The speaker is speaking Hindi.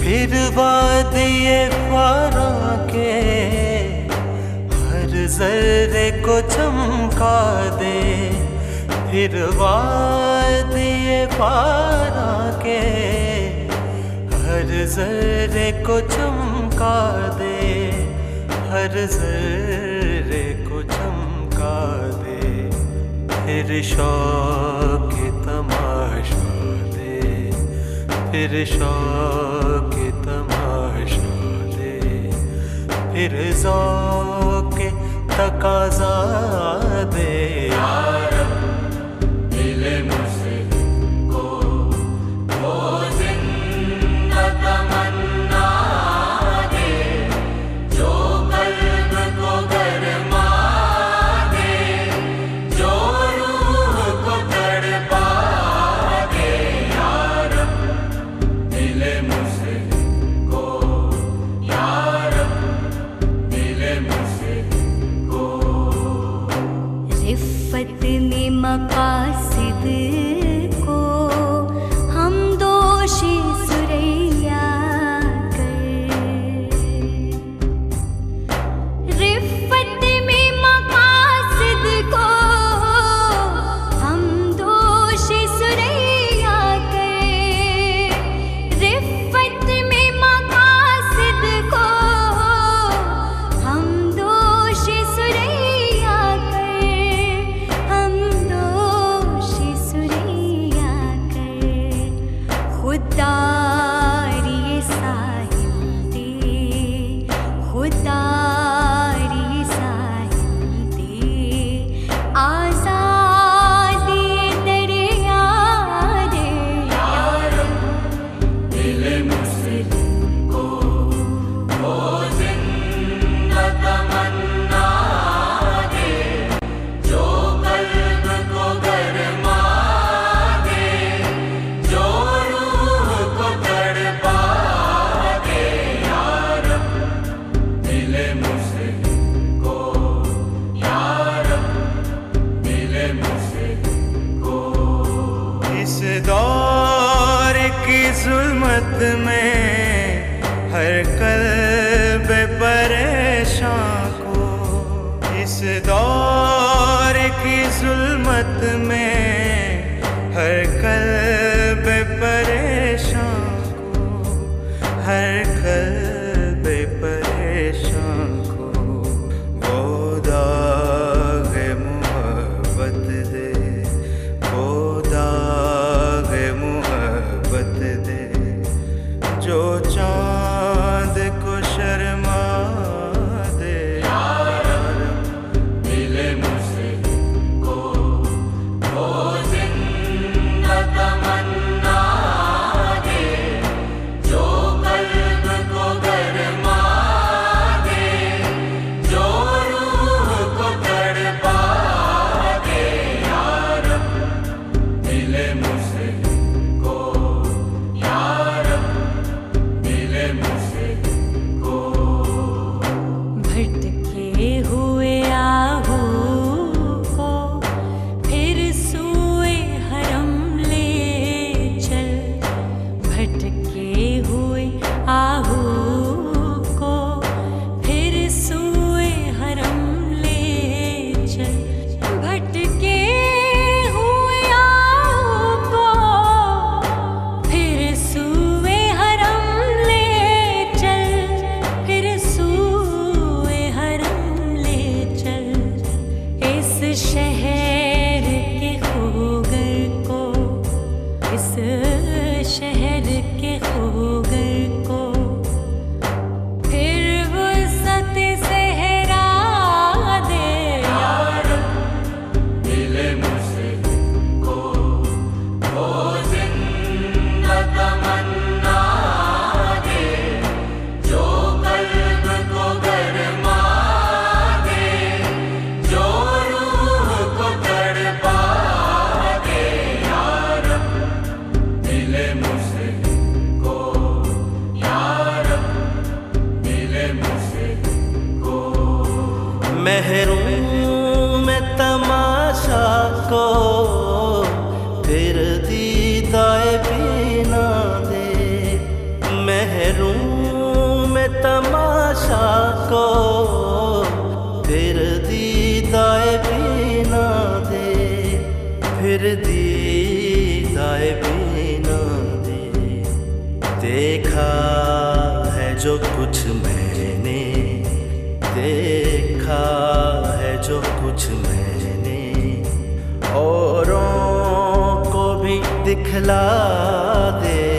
फिर वादिये फारा के हर जर्रे को चमका दे, फिर वादिये फारा के हर जर्रे को चमका दे, हर जर्रे को चमका दे। फिर शौक तमाशा दे, फिर शौक तमाशा दे, फिर ज़ौक़ तकाज़ा दे। यार दिले मुझको वो ज़िंदा तमन्ना दे, जो क़ल्ब को गरमा दे, जो रूह को तड़पा दे। यार दिले मुझको, यार दिले मुझको। रिफ़्फ़त में मक़ासिद को हम दोषी सुरैया कर, रिफ़्फ़त में मक़ासिद को हम दोषी सुरैया कर, रिफ़्फ़त में मक़ासिद को हम दोषी सुरैया कर, हम दोषी सुरैया कर। खुदारी साहिल दे, खुदारी साहिल दे, आज़ादी दरिया दे। यार दिले मुझको वो ज़िंदा तमन्ना दे, जो क़ल्ब को गरमा दे, जो रूह को तड़पा दे। यार दिले मुझको, यार दिले मुझको। इस दौर की ज़ुल्मत में हर क़ल्ब परेशान को, इस दौर की ज़ुल्मत में हर क़ल्ब परेशान को, हर क़ल्ब परेशान को वो दाग़ मोहब्बत दे, वो दाग़ मोहब्बत दे, जो चाँद को शर्मा दे। यार दिले मुझको वो ज़िंदा तमन्ना दे, जो क़ल्ब को गरमा दे, जो रूह को तड़पा दे। यार दिले मुझको, यार दिले मुझको। भटके हुए आहू को फिर सूए हरम ले चल, भटके हुए आहू को फिर सूए हरम ले चल, भटके हुए आहू को फिर सूए हरम ले चल, फिर सूए हरम ले चल। इस शहर के खूगर को, इस शहर के खूगर को फिर वसत सहरा दे। यार दिले मुझको वो ज़िंदा तमन्ना दे, जो क़ल्ब को गरमा दे, जो रूह को तड़पा दे। यार दिले मुझको, यार दिले मुझको। महरूम तमाशा को फिर दीदाए दिखला दे